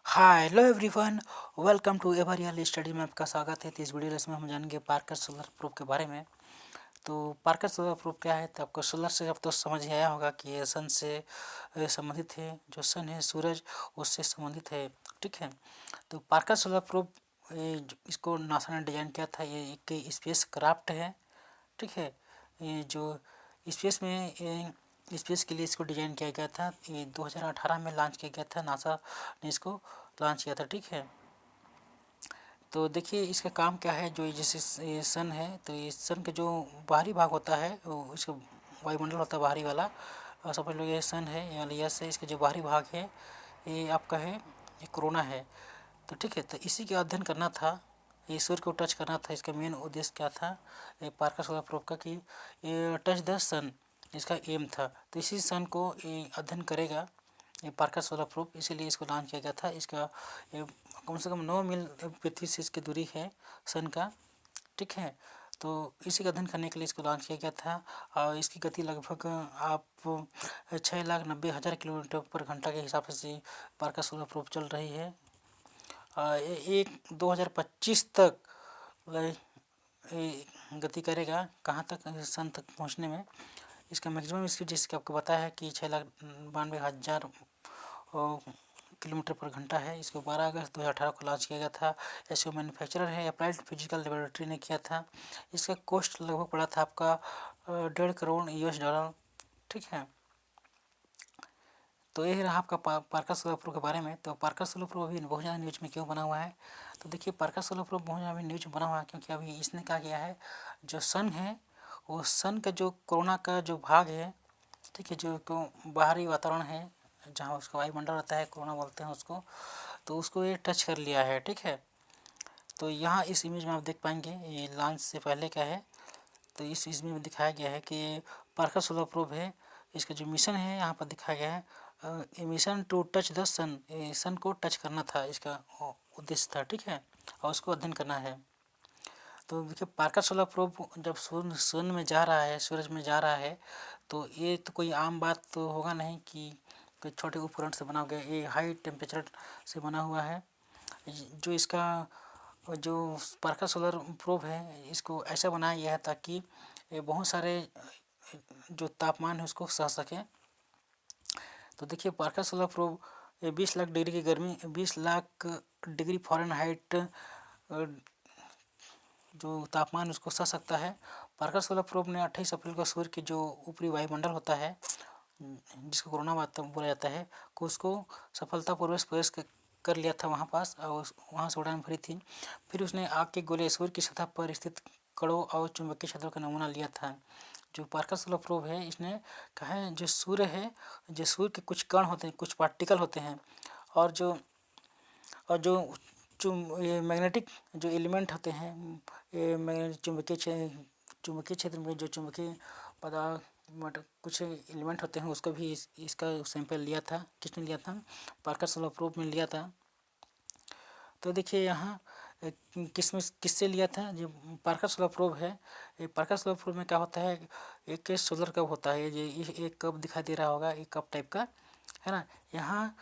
Hi hello everyone, welcome to Ever Real Study में आपका स्वागत है। तो इस वीडियो लेसन में हम जानेंगे पार्कर सोलर प्रूफ के बारे में। तो पार्कर सोलर प्रूफ क्या है, तो आपको सोलर से अब तो समझ ही आया होगा कि ये सन से संबंधित है। जो सन है, सूरज, उससे संबंधित है। ठीक है। तो पार्कर सोलर प्रूफ इसको नासा ने डिजाइन किया था। ये एक स्पेस क्राफ्ट है। ठीक है। ये जो स्पेस में स्पेस के लिए इसको डिजाइन किया गया था। ये 2018 में लॉन्च किया गया था। नासा ने इसको लॉन्च किया था। ठीक है। तो देखिए इसका काम क्या है। जो जैसे ये सन है, तो ये सन का जो बाहरी भाग होता है वो इसका वायुमंडल होता है बाहरी वाला। और समझ लो ये सन है, या यस है। इसका जो बाहरी भाग है ये आपका है, ये कोरोना है। तो ठीक है, तो इसी का अध्ययन करना था। ये सूर्य को टच करना था। इसका मेन उद्देश्य क्या था, ये पार्कर सोलर प्रूफ का, कि ये टच द सन, इसका एम था। तो इसी सन को ये अध्ययन करेगा, ये पार्कर सोलर प्रूफ। इसीलिए इसको लॉन्च किया गया था। इसका ये कम से कम 9 मील पृथ्वी से इसकी दूरी है सन का। ठीक है। तो इसी का अध्ययन करने के लिए इसको लॉन्च किया गया था। और इसकी गति लगभग आप 6,90,000 किलोमीटर पर घंटा के हिसाब से पार्कर सोलर प्रूफ चल रही है। एक 2025 तक गति करेगा। कहाँ तक, सन तक पहुँचने में। इसका मैक्सिमम स्पीड जैसे कि आपको बताया है कि 6,92,000 किलोमीटर पर घंटा है। इसको 12 अगस्त 2018 को लॉन्च किया गया था। इसको मैन्युफैक्चरर है अप्लाइड फिजिकल लेबोरेटरी ने किया था। इसका कॉस्ट लगभग पड़ा था आपका 1.5 करोड़ US डॉलर। ठीक है। तो यही रहा आपका पार्कर सोलर प्रूफ के बारे में। तो पार्कर सोलर प्रूफ अभी बहुत ज़्यादा न्यूज में क्यों बना हुआ है, तो देखिए पार्कर सोलर प्रूफ बहुत ज़्यादा न्यूज में बना हुआ है क्योंकि अभी इसने क्या किया है, जो सन है वो सन का जो कोरोना का जो भाग है, ठीक है, जो बाहरी वातावरण है जहाँ उसका वायुमंडल रहता है, कोरोना बोलते हैं उसको, तो उसको ये टच कर लिया है। ठीक है। तो यहाँ इस इमेज में आप देख पाएंगे, ये लॉन्च से पहले का है। तो इस इमेज में दिखाया गया है कि पार्कर सोलर प्रूफ है। इसका जो मिशन है यहाँ पर दिखाया गया है, मिशन टू टच द सन। सन को टच करना था इसका उद्देश्य था। ठीक है। और उसको अध्ययन करना है। तो देखिए पार्कर सोलर प्रूफ जब शून्य में जा रहा है, सूरज में जा रहा है, तो ये तो कोई आम बात तो होगा नहीं कि कोई छोटे उपकरण से बना गया। ये हाई टेम्परेचर से बना हुआ है। जो इसका जो पार्कर सोलर प्रूफ है, इसको ऐसा बनाया गया है ताकि ये बहुत सारे जो तापमान है उसको सह सके। तो देखिए Parker solar proof 20 lakh degree की गर्मी, 20 लाख डिग्री फ़ारेनहाइट जो तापमान उसको सह सकता है। पार्कर सोलर प्रूफ ने 28 अप्रैल को सूर्य की जो ऊपरी वायुमंडल होता है, जिसको कोरोना वातावरण बोला जाता है, को उसको सफलतापूर्वक प्रवेश कर लिया था वहाँ पास, और वहाँ से उड़ान भरी थी। फिर उसने आग के गोले सूर्य की सतह पर स्थित कणों और चुंबकीय क्षेत्रों का नमूना लिया था। जो पार्कर सोलर प्रूफ है, इसने कहा है जो सूर्य है, जो सूर्य के कुछ कण होते हैं, कुछ पार्टिकल होते हैं, और जो ये मैग्नेटिक जो एलिमेंट होते हैं, ये चुंबकीय क्षेत्र में जो चुंबकीय पदार्थ कुछ एलिमेंट होते हैं, उसको भी इसका सैंपल लिया था। किसने लिया था, पार्कर सोलर प्रूफ में लिया था। तो देखिए यहाँ किससे लिया था, जो पार्कर सोलर प्रूफ है। ये पार्कर सोलर प्रूफ में क्या होता है, एक सोलर कप होता है। ये एक कप दिखाई दे रहा होगा, एक कप टाइप का है ना। यहाँ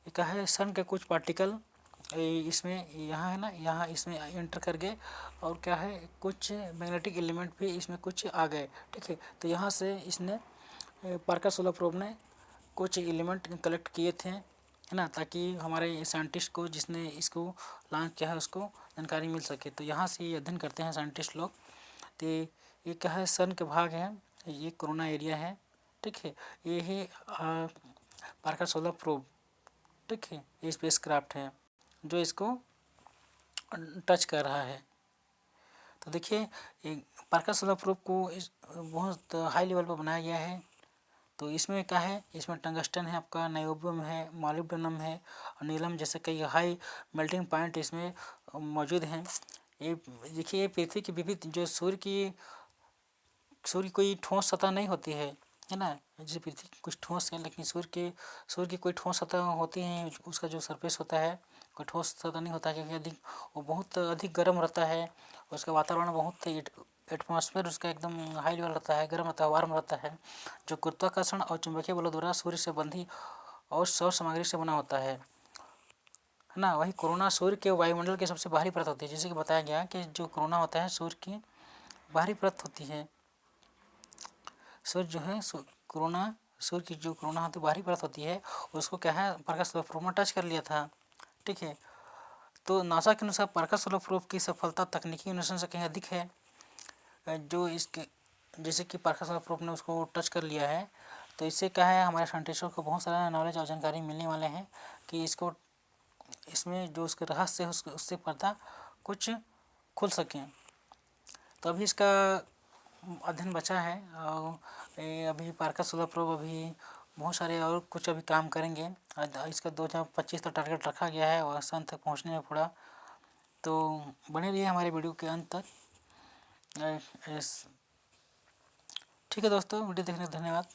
क्या है, सन के कुछ पार्टिकल इसमें यहाँ है ना, यहाँ इसमें एंटर कर गए, और क्या है, कुछ मैग्नेटिक एलिमेंट भी इसमें कुछ आ गए। ठीक है। तो यहाँ से इसने पार्कर सोलर प्रूफ ने कुछ एलिमेंट कलेक्ट किए थे, है ना, ताकि हमारे साइंटिस्ट को जिसने इसको लॉन्च किया है उसको जानकारी मिल सके। तो यहाँ से ये अध्ययन करते हैं साइंटिस्ट लोग। तो ये क्या है, सन के भाग है, ये कोरोना एरिया है। ठीक है। ये है पार्कर सोलर प्रूफ। ठीक है। ये स्पेस क्राफ्ट है जो इसको टच कर रहा है। तो देखिए पार्कर सोलर प्रूफ को बहुत हाई लेवल पर बनाया गया है। तो इसमें क्या है, इसमें टंगस्टन है, आपका नायोबियम है, मॉलिब्डेनम है, और नीलम जैसे कई हाई मेल्टिंग पॉइंट इसमें मौजूद हैं। ये देखिए, ये पृथ्वी की विविध जो सूर्य कोई ठोस सतह नहीं होती है ना। जैसे पृथ्वी की कुछ ठोस है, लेकिन सूर्य की कोई ठोस सतह होती है। उसका जो सरफेस होता है कोई ठोस सतह नहीं होता, क्योंकि वो बहुत अधिक गर्म रहता है। उसका वातावरण बहुत एटमॉस्फेयर उसका एकदम हाई लेवल रहता है, गर्म रहता है, वार्म रहता है, जो गुरुत्वाकर्षण और चुंबकीय बलों द्वारा सूर्य से बंधी और सौर सामग्री से बना होता है है ना। वही कोरोना सूर्य के वायुमंडल की सबसे बाहरी परत होती है, जैसे कि बताया गया कि जो कोरोना होता है सूर्य की बाहरी परत होती है। सूर्य जो है कोरोना सूर्य की जो कोरोना होती है बाहरी परत होती है, उसको क्या है प्रकाश प्रोब ने टच कर लिया था। ठीक है, तो नासा के अनुसार प्रकाश प्रोब की सफलता तकनीकी अन्वेषण से कहीं अधिक है। जो इसके जैसे कि प्रकाश प्रोब ने उसको टच कर लिया है, तो इससे क्या है हमारे साइंटिस्टों को बहुत सारा नॉलेज और जानकारी मिलने वाले हैं कि इसको इसमें जो उसके रहस्य है उससे पर्दा कुछ खुल सकें। तो अभी इसका अध्ययन बचा है और अभी प्रकाश प्रोब अभी बहुत सारे और कुछ अभी काम करेंगे। इसका 2025 तक टारगेट रखा गया है और सन तक पहुंचने में पूरा। तो बने रहिए हमारे वीडियो के अंत तक। ठीक है दोस्तों, वीडियो देखने का धन्यवाद।